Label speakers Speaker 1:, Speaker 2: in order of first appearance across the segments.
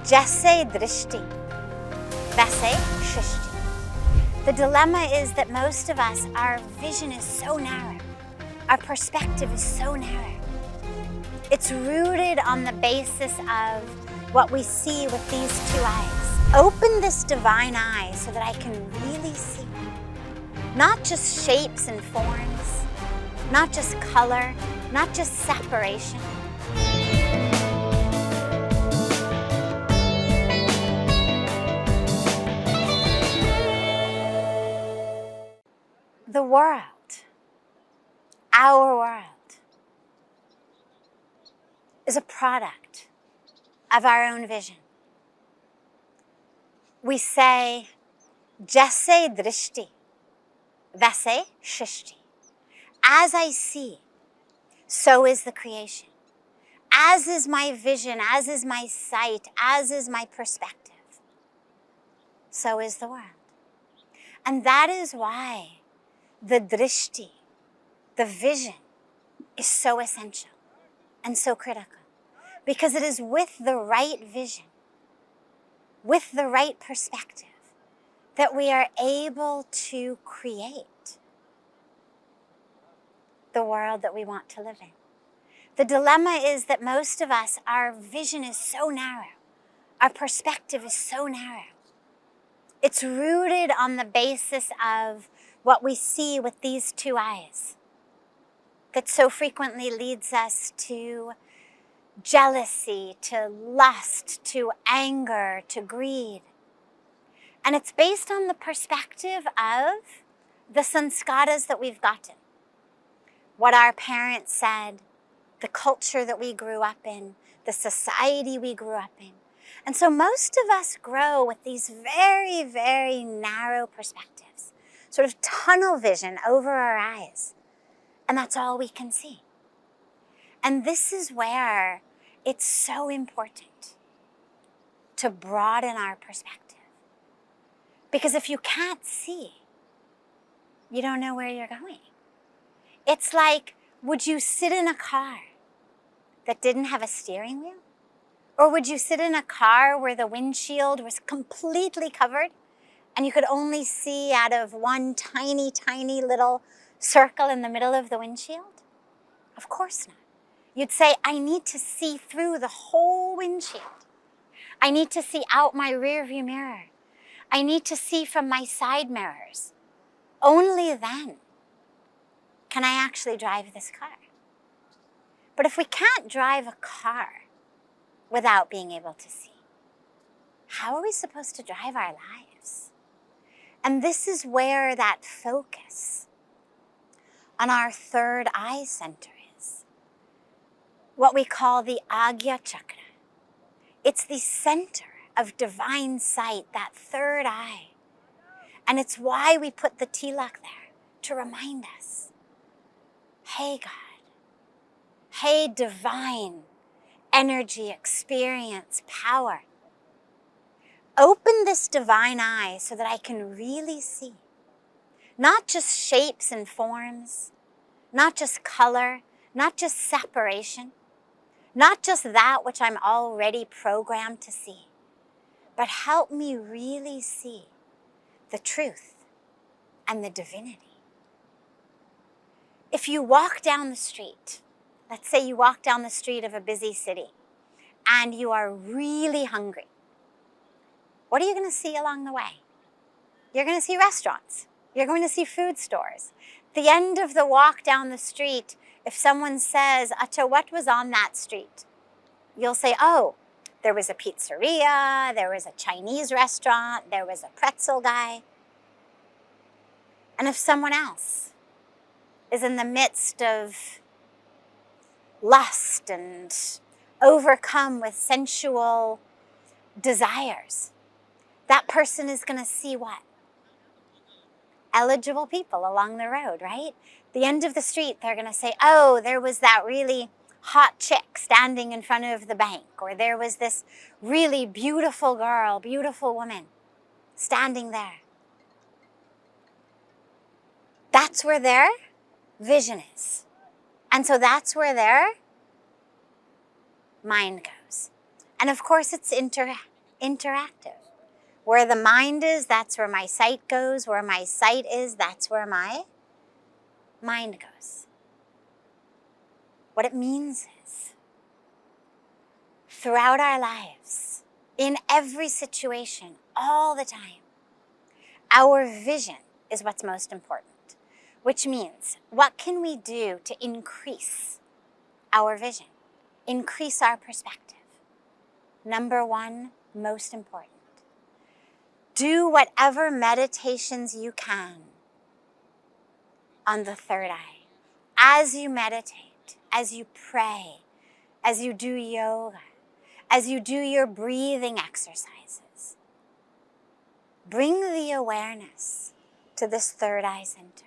Speaker 1: Jaise drishti, vaise shrishti. The dilemma is that most of us, our vision is so narrow. Our perspective is so narrow. It's rooted on the basis of what we see with these two eyes. Open this divine eye so that I can really see. Not just shapes and forms, not just color, not just separation. The world, our world, is a product of our own vision. We say, Jaise drishti, vaise shrishti. As I see, so is the creation. As is my vision, as is my sight, as is my perspective, so is the world. And that is why the drishti, the vision, is so essential and so critical. Because it is with the right vision, with the right perspective, that we are able to create the world that we want to live in. The dilemma is that most of us, our vision is so narrow. Our perspective is so narrow. It's rooted on the basis of what we see with these two eyes that so frequently leads us to jealousy, to lust, to anger, to greed. And it's based on the perspective of the sanskaras that we've gotten. What our parents said, the culture that we grew up in, the society we grew up in. And so most of us grow with these very, very narrow perspectives, sort of tunnel vision over our eyes. And that's all we can see. And this is where it's so important to broaden our perspective. Because if you can't see, you don't know where you're going. It's like, would you sit in a car that didn't have a steering wheel? Or would you sit in a car where the windshield was completely covered and you could only see out of one tiny, tiny little circle in the middle of the windshield? Of course not. You'd say, I need to see through the whole windshield. I need to see out my rearview mirror. I need to see from my side mirrors. Only then can I actually drive this car. But if we can't drive a car without being able to see, how are we supposed to drive our lives? And this is where that focus on our third eye center is. What we call the Agya Chakra. It's the center of divine sight, that third eye. And it's why we put the tilak there, to remind us, hey God, hey divine energy, experience, power. Open this divine eye so that I can really see. Not just shapes and forms, not just color, not just separation, not just that which I'm already programmed to see, but help me really see the truth and the divinity. If you walk down the street, let's say you walk down the street of a busy city and you are really hungry, what are you going to see along the way? You're going to see restaurants. You're going to see food stores. At the end of the walk down the street, if someone says, Acha, what was on that street? You'll say, oh, there was a pizzeria, there was a Chinese restaurant, there was a pretzel guy. And if someone else is in the midst of lust and overcome with sensual desires, that person is going to see what? Eligible people along the road, right? The end of the street, they're going to say, oh, there was that really hot chick standing in front of the bank, or there was this really beautiful girl, beautiful woman standing there. That's where their vision is. And so that's where their mind goes. And of course, it's interactive. Where the mind is, that's where my sight goes. Where my sight is, that's where my mind goes. What it means is, throughout our lives, in every situation, all the time, our vision is what's most important. Which means, what can we do to increase our vision? Increase our perspective. Number one, most important. Do whatever meditations you can on the third eye. As you meditate, as you pray, as you do yoga, as you do your breathing exercises, bring the awareness to this third eye center.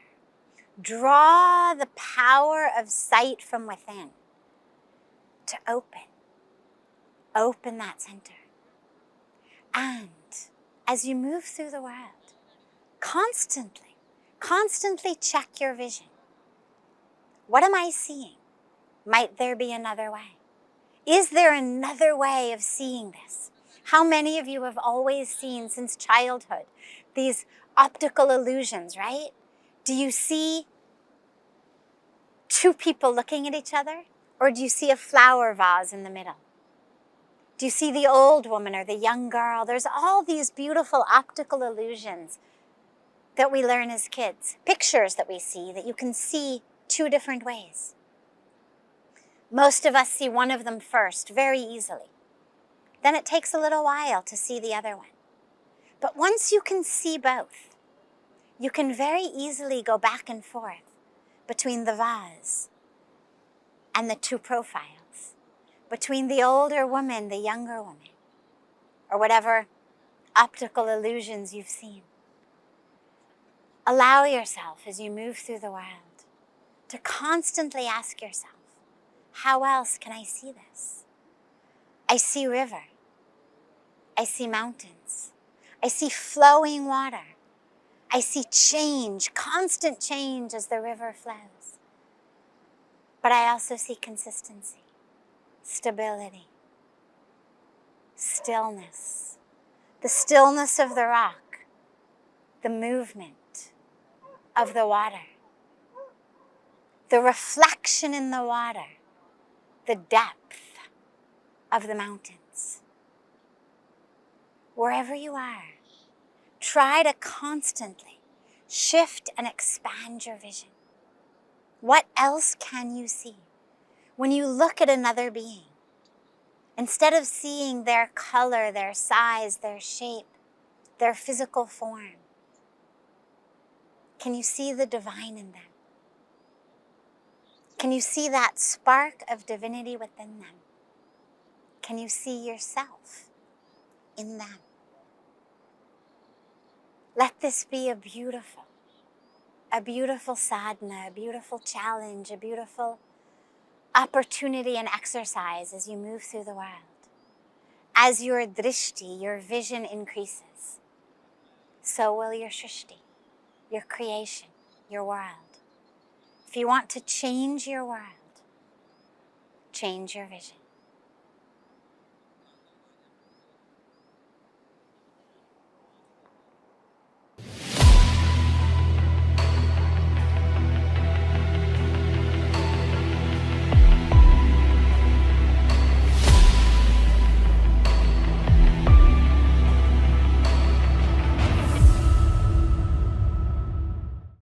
Speaker 1: Draw the power of sight from within to open that center. And as you move through the world, constantly check your vision. What am I seeing? Might there be another way? Is there another way of seeing this? How many of you have always seen since childhood these optical illusions, right? Do you see two people looking at each other? Or do you see a flower vase in the middle? Do you see the old woman or the young girl? There's all these beautiful optical illusions that we learn as kids. Pictures that we see that you can see two different ways. Most of us see one of them first, very easily. Then it takes a little while to see the other one. But once you can see both, you can very easily go back and forth between the vase and the two profiles, between the older woman, the younger woman, or whatever optical illusions you've seen. Allow yourself, as you move through the world, to constantly ask yourself, how else can I see this? I see river. I see mountains. I see flowing water. I see change, constant change as the river flows. But I also see consistency, stability, stillness, the stillness of the rock, the movement of the water, the reflection in the water, the depth of the mountains. Wherever you are, try to constantly shift and expand your vision. What else can you see? When you look at another being, instead of seeing their color, their size, their shape, their physical form, can you see the divine in them? Can you see that spark of divinity within them? Can you see yourself in them? Let this be a beautiful sadhana, a beautiful challenge, a beautiful opportunity and exercise as you move through the world. As your drishti, your vision increases, so will your shrishti, your creation, your world. If you want to change your world, change your vision.